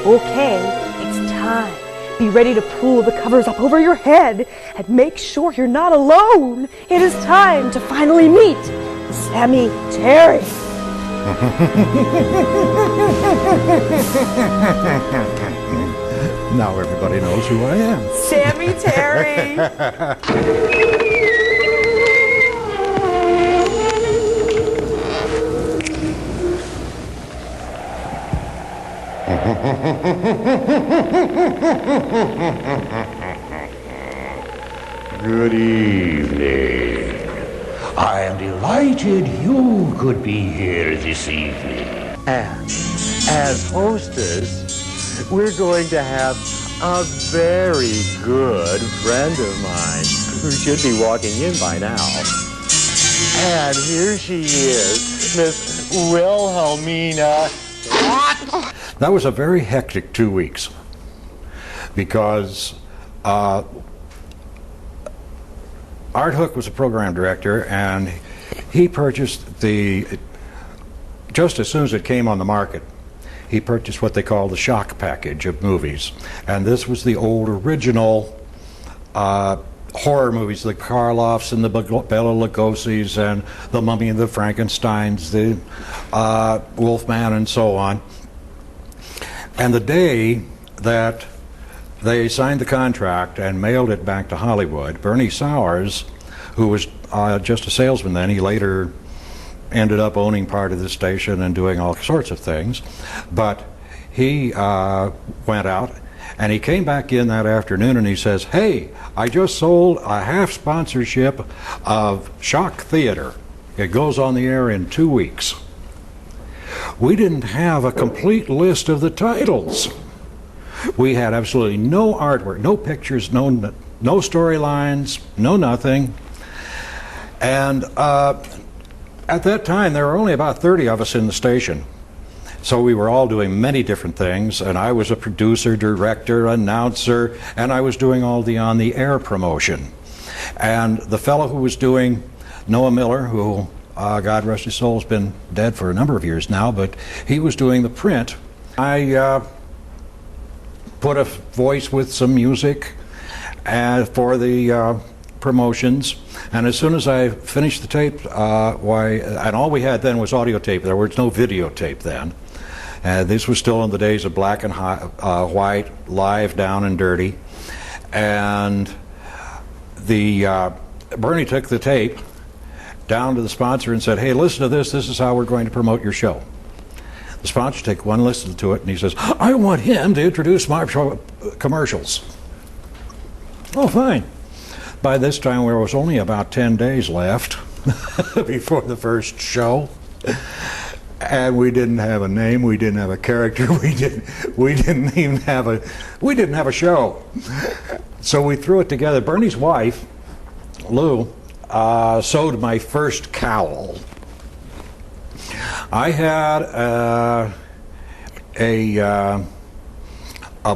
Okay, it's time. Be ready to pull the covers up over your head and make sure you're not alone. It is time to finally meet Sammy Terry. Now everybody knows who I am. Sammy Terry. Good evening. I am delighted you could be here this evening. And as hostess, we're going to have a very good friend of mine who should be walking in by now. And here she is, Miss Wilhelmina. That was a very hectic 2 weeks because Art Hook was a program director, and he purchased just as soon as it came on the market, he purchased what they call the shock package of movies. And this was the old original horror movies, the Karloffs and the Bela Lugosi's and the Mummy and the Frankensteins, the Wolfman and so on. And the day that they signed the contract and mailed it back to Hollywood, Bernie Sowers, who was just a salesman then, he later ended up owning part of the station and doing all sorts of things, but he went out and he came back in that afternoon and he says, "Hey, I just sold a half sponsorship of Shock Theater. It goes on the air in 2 weeks." We didn't have a complete list of the titles. We had absolutely no artwork, no pictures, no storylines, no nothing. And at that time, there were only about 30 of us in the station. So we were all doing many different things, and I was a producer, director, announcer, and I was doing all the on-the-air promotion. And the fellow who was doing Noah Miller, who, God rest his soul, has been dead for a number of years now, but he was doing the print. I put a voice with some music for the promotions, and as soon as I finished the tape, and all we had then was audio tape, there was no videotape then. This was still in the days of black and white, live, down and dirty. And Bernie took the tape down to the sponsor and said, "Hey, listen to this. This is how we're going to promote your show." The sponsor took one listen to it and he says, "I want him to introduce my commercials." Oh, fine. By this time, there was only about 10 days left before the first show. And we didn't have a name, we didn't have a character, we didn't have a show. So we threw it together. Bernie's wife, Lou, sewed my first cowl. I had a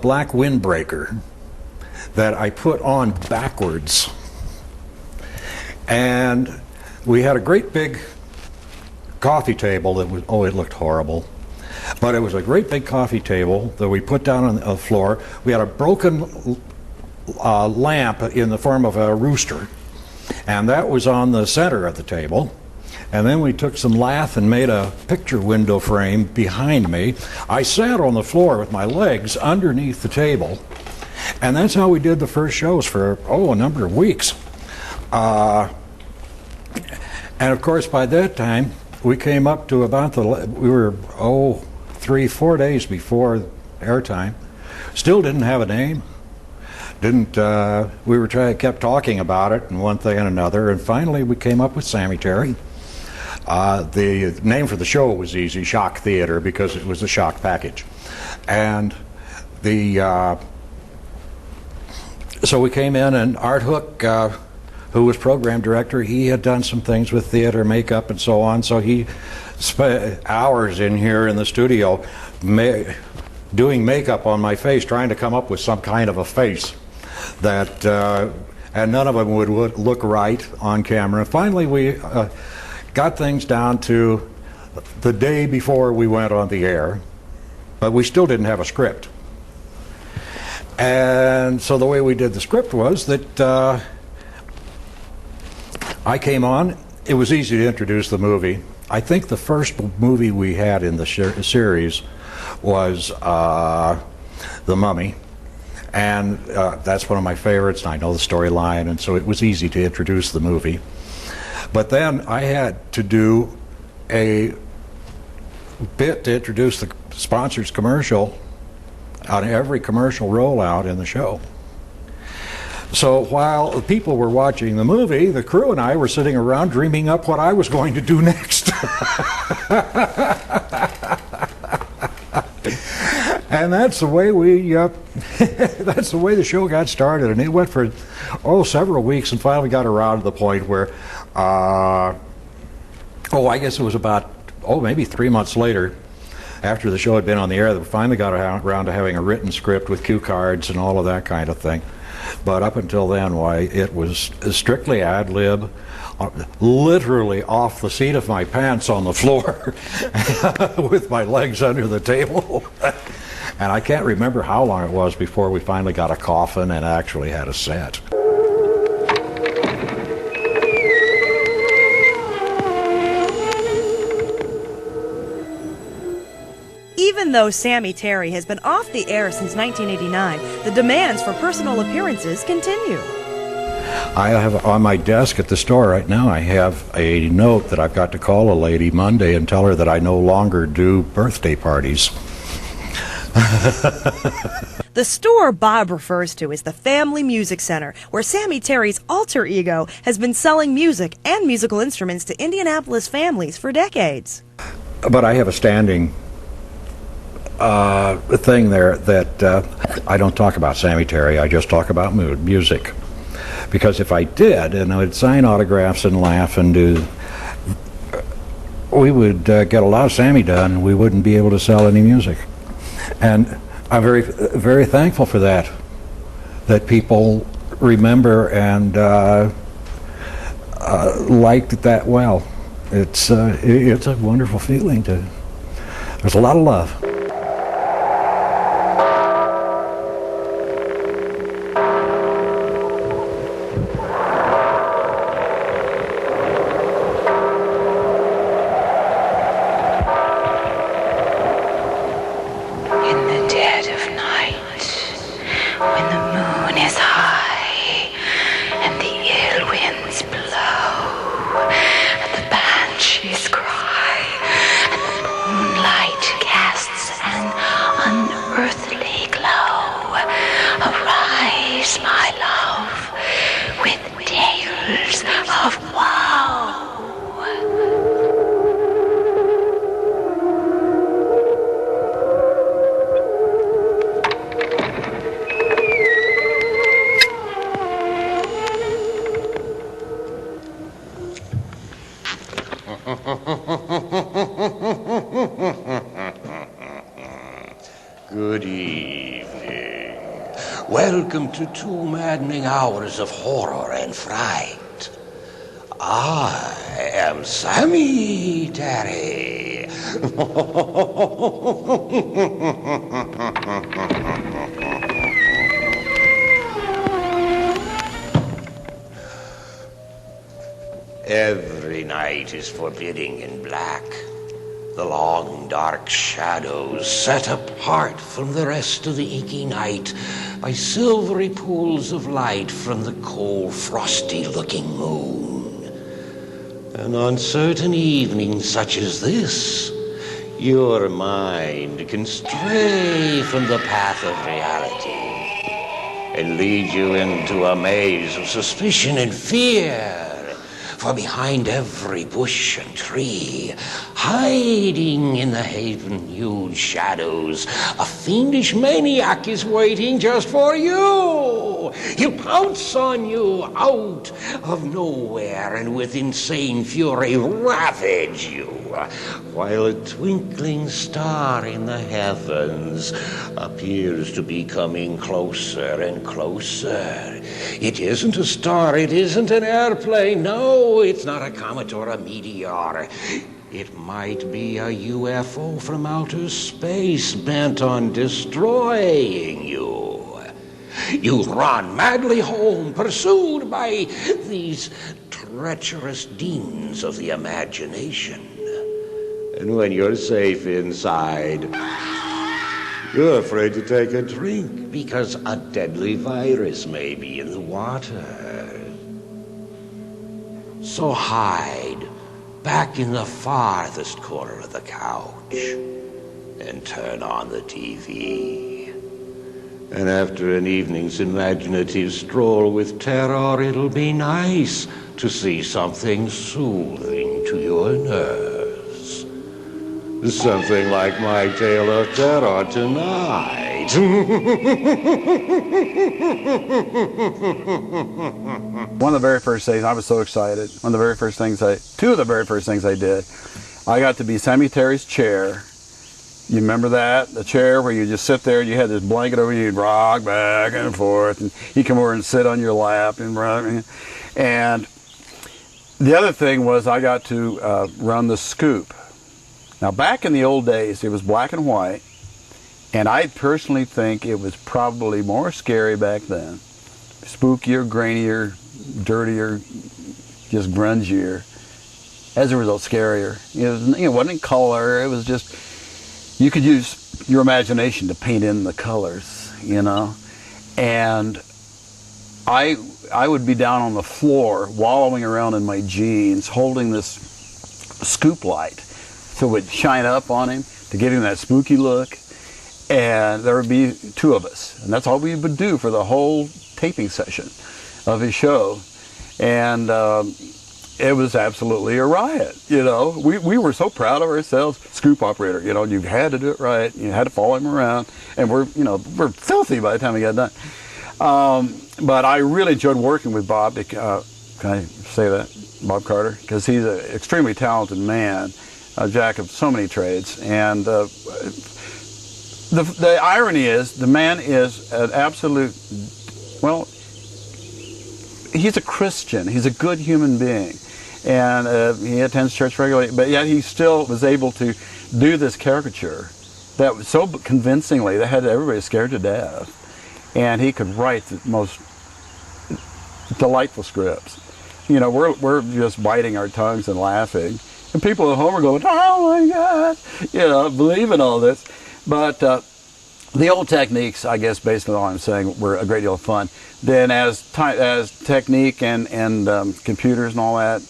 black windbreaker that I put on backwards. And we had a great big coffee table that was, it looked horrible, but it was a great big coffee table that we put down on the floor. We had a broken lamp in the form of a rooster, and that was on the center of the table. And then we took some lath and made a picture window frame behind me. I sat on the floor with my legs underneath the table, and that's how we did the first shows for, a number of weeks. And of course, by that time, we came up to about we were 3-4 days before airtime. Still didn't have a name. We kept talking about it and one thing and another, and finally we came up with Sammy Terry. The name for the show was easy, Shock Theater, because it was a shock package. And so we came in, and Art Hook, who was program director, he had done some things with theater makeup and so on, so he spent hours in here in the studio doing makeup on my face, trying to come up with some kind of a face that, and none of them would look right on camera. Finally, we got things down to the day before we went on the air, but we still didn't have a script. And so the way we did the script was that I came on. It was easy to introduce the movie. I think the first movie we had in the series was The Mummy. And that's one of my favorites, and I know the storyline, and so it was easy to introduce the movie. But then I had to do a bit to introduce the sponsor's commercial on every commercial rollout in the show. So while the people were watching the movie, the crew and I were sitting around dreaming up what I was going to do next. And that's the way that's the way the show got started, and it went for several weeks, and finally got around to the point where I guess it was about maybe 3 months later, after the show had been on the air, that we finally got around to having a written script with cue cards and all of that kind of thing. But up until then, why, it was strictly ad lib, literally off the seat of my pants on the floor with my legs under the table. And I can't remember how long it was before we finally got a coffin and actually had a set. Even though Sammy Terry has been off the air since 1989, the demands for personal appearances continue. I have on my desk at the store right now, I have a note that I've got to call a lady Monday and tell her that I no longer do birthday parties. The store Bob refers to is the Family Music Center, where Sammy Terry's alter ego has been selling music and musical instruments to Indianapolis families for decades. But I have a standing thing there that I don't talk about Sammy Terry, I just talk about music. Because if I did, and I would sign autographs and laugh and do, we would get a lot of Sammy done, and we wouldn't be able to sell any music. And I'm very, very thankful for that people remember and liked it that well. It's a wonderful feeling there's a lot of love. Good evening. Welcome to 2 maddening hours of horror and fright. I am Sammy Terry. Every night is forbidding in black. The long, dark shadows set apart from the rest of the inky night by silvery pools of light from the cold, frosty-looking moon. And on certain evenings such as this, your mind can stray from the path of reality and lead you into a maze of suspicion and fear. For behind every bush and tree, hiding in the haven-hued shadows, a fiendish maniac is waiting just for you. He'll pounce on you out of nowhere and with insane fury ravage you, while a twinkling star in the heavens appears to be coming closer and closer. It isn't a star, it isn't an airplane, no, it's not a comet or a meteor. It might be a UFO from outer space bent on destroying you. You run madly home, pursued by these treacherous demons of the imagination. And when you're safe inside, you're afraid to take a drink because a deadly virus may be in the water. So hide back in the farthest corner of the couch and turn on the TV. And after an evening's imaginative stroll with terror, it'll be nice to see something soothing to your nerves. Something like my tale of terror tonight. One of the very first things, I was so excited. Two of the very first things I did, I got to be Sammy Terry's chair. You remember that? The chair where you just sit there and you had this blanket over you, you'd rock back and forth, and he'd come over and sit on your lap and rock. And the other thing was I got to run the scoop. Now back in the old days, it was black and white, and I personally think it was probably more scary back then. Spookier, grainier, dirtier, just grungier. As a result, scarier. It wasn't in color, it was just, you could use your imagination to paint in the colors, And I would be down on the floor, wallowing around in my jeans, holding this scoop light so it would shine up on him to give him that spooky look. And there would be two of us. And that's all we would do for the whole taping session of his show. And it was absolutely a riot, We were so proud of ourselves. Scoop operator, you had to do it right. You had to follow him around. And we're filthy by the time we got done. But I really enjoyed working with Bob. Can I say that? Bob Carter? Because he's an extremely talented man, a jack of so many trades. And the irony is, the man is an absolute, he's a Christian. He's a good human being. And he attends church regularly, but yet he still was able to do this caricature that was so convincingly that had everybody scared to death. And he could write the most delightful scripts. We're just biting our tongues and laughing. And people at home are going, oh my God, believing all this. But the old techniques, I guess, based on all I'm saying, were a great deal of fun. Then as technique and computers and all that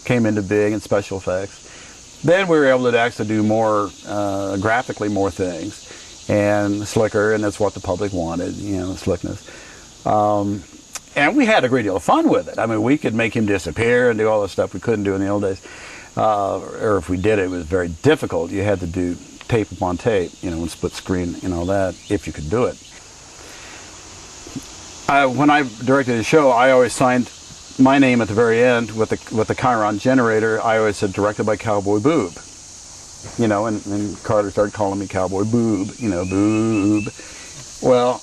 came into being, and special effects, then we were able to actually do more, graphically more things, and slicker, and that's what the public wanted, slickness. And we had a great deal of fun with it. I mean, we could make him disappear and do all the stuff we couldn't do in the old days. Or if we did it was very difficult. You had to do tape upon tape, and split screen and all that, if you could do it. When I directed the show, I always signed my name at the very end with the Chiron generator. I always said directed by Cowboy Boob. And Carter started calling me Cowboy Boob, Boob. Well,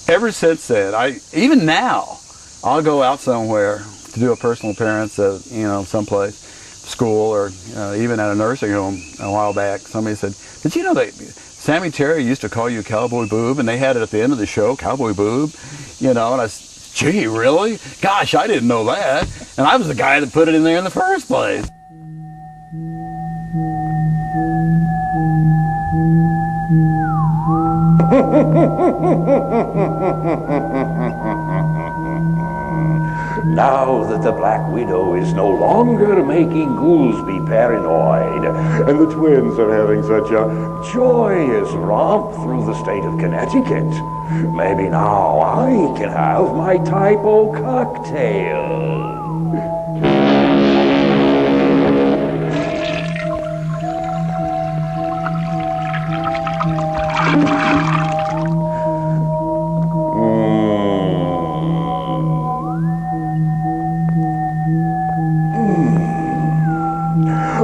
ever since then, even now, I'll go out somewhere to do a personal appearance at, someplace, school, or even at a nursing home a while back. Somebody said, did you know that Sammy Terry used to call you Cowboy Boob, and they had it at the end of the show, Cowboy Boob, and I said, gee, really? Gosh, I didn't know that. And I was the guy that put it in there in the first place. Now that the Black Widow is no longer making Goolsby paranoid, and the twins are having such a joyous romp through the state of Connecticut, maybe now I can have my typo cocktail.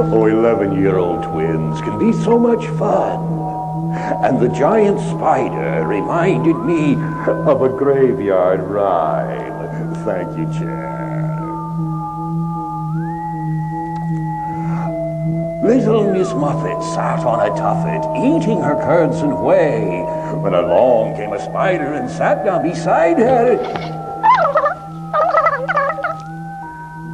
Oh, 11-year-old twins can be so much fun. And the giant spider reminded me of a graveyard rhyme. Thank you, Chair. Little Miss Muffet sat on a tuffet, eating her curds and whey, when along came a spider and sat down beside her.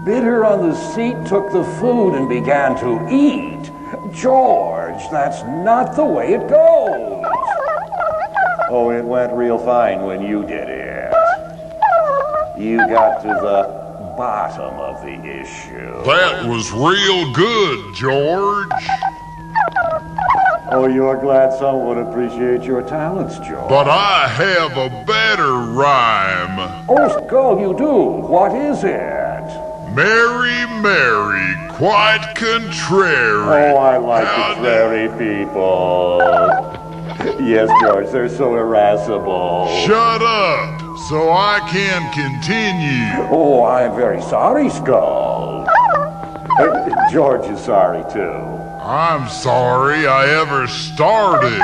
Bit her on the seat, took the food, and began to eat. George, that's not the way it goes. Oh, it went real fine when you did it. You got to the bottom of the issue. That was real good, George. Oh, you're glad someone appreciates your talents, George. But I have a better rhyme. Oh, Skull, you do. What is it? Mary, Mary, quite contrary. Oh, I like contrary people. Yes, George, they're so irascible. Shut up, so I can continue. Oh, I'm very sorry, Skull. George is sorry, too. I'm sorry I ever started.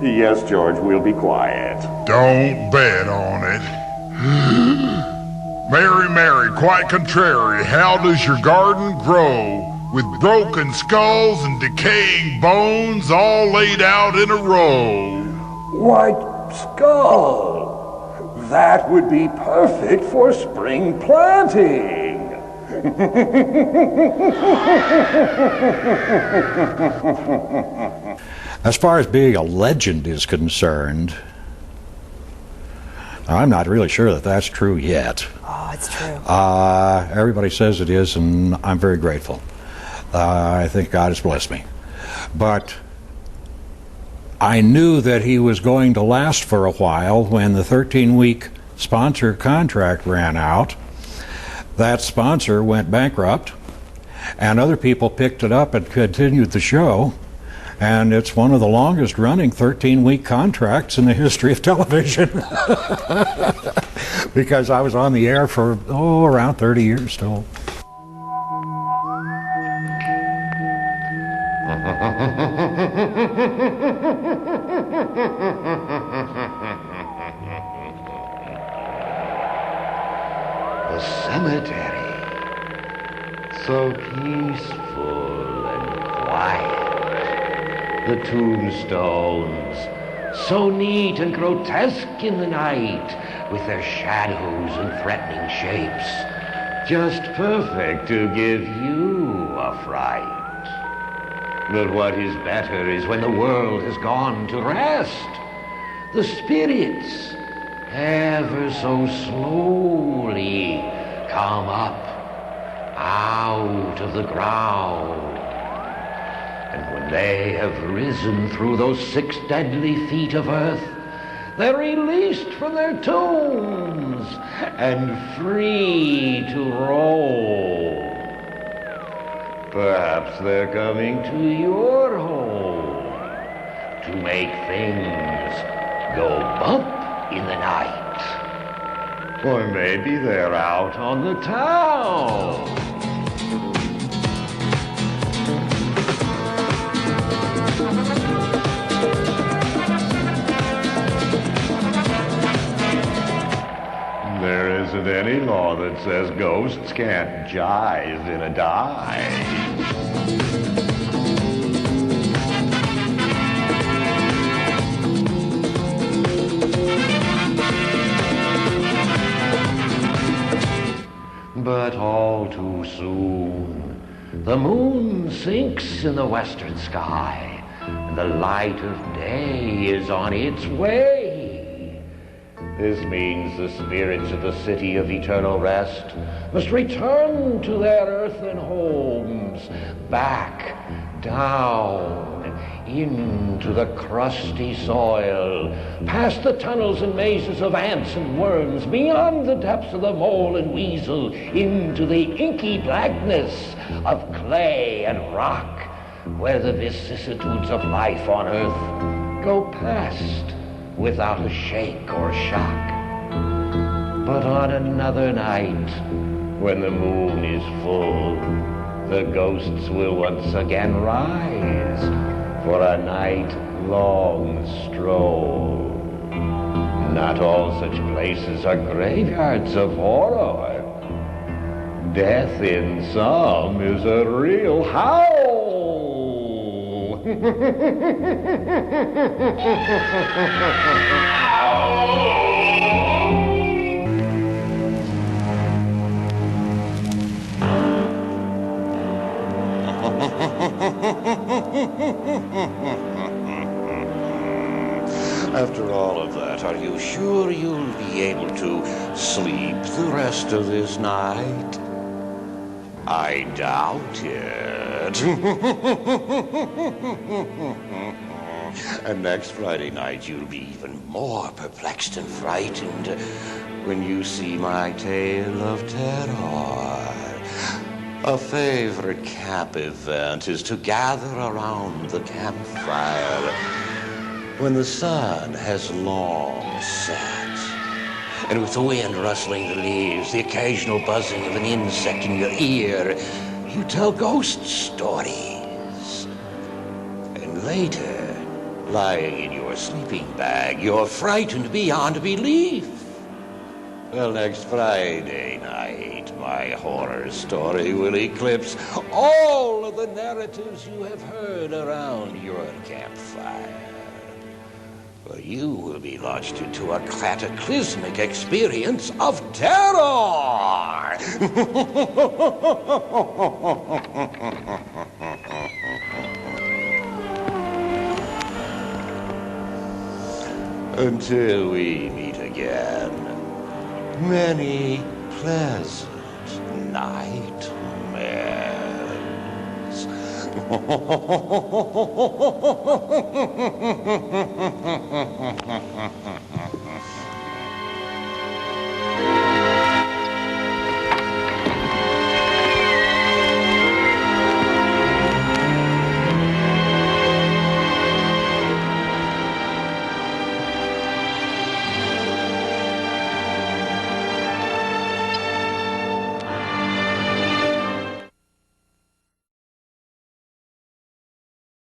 Yes, George, we'll be quiet. Don't bet on it. Mary, Mary, quite contrary, how does your garden grow? With broken skulls and decaying bones all laid out in a row. Why, Skull, that would be perfect for spring planting. As far as being a legend is concerned, I'm not really sure that that's true yet. Oh, it's true. Everybody says it is, and I'm very grateful. I think God has blessed me. But I knew that he was going to last for a while when the 13-week sponsor contract ran out. That sponsor went bankrupt, and other people picked it up and continued the show. And it's one of the longest running 13-week contracts in the history of television. Because I was on the air for, around 30 years still. The cemetery, so peaceful and quiet. The tombstones, so neat and grotesque in the night, with their shadows and threatening shapes, just perfect to give you a fright. But what is better is when the world has gone to rest, the spirits, ever so slowly, come up out of the ground. And when they have risen through those 6 deadly feet of earth, they're released from their tombs and free to roam. Perhaps they're coming to your home to make things go bump in the night. Or maybe they're out on the town. There isn't any law that says ghosts can't jive in a dive. But all too soon, the moon sinks in the western sky, and the light of day is on its way. This means the spirits of the city of eternal rest must return to their earthen homes, back down into the crusty soil, past the tunnels and mazes of ants and worms, beyond the depths of the mole and weasel, into the inky blackness of clay and rock, where the vicissitudes of life on earth go past without a shake or shock. But on another night, when the moon is full, the ghosts will once again rise for a night-long stroll. Not all such places are graveyards of horror. Death in some is a real howl. After all of that, are you sure you'll be able to sleep the rest of this night? I doubt it. And next Friday night, you'll be even more perplexed and frightened when you see my tale of terror. A favorite camp event is to gather around the campfire when the sun has long set, and with the wind rustling the leaves, the occasional buzzing of an insect in your ear, you tell ghost stories. And later, lying in your sleeping bag, you're frightened beyond belief. Well, next Friday night, my horror story will eclipse all of the narratives you have heard around your campfire. For you will be launched into a cataclysmic experience of terror. Until we meet again, many pleasant nightmares.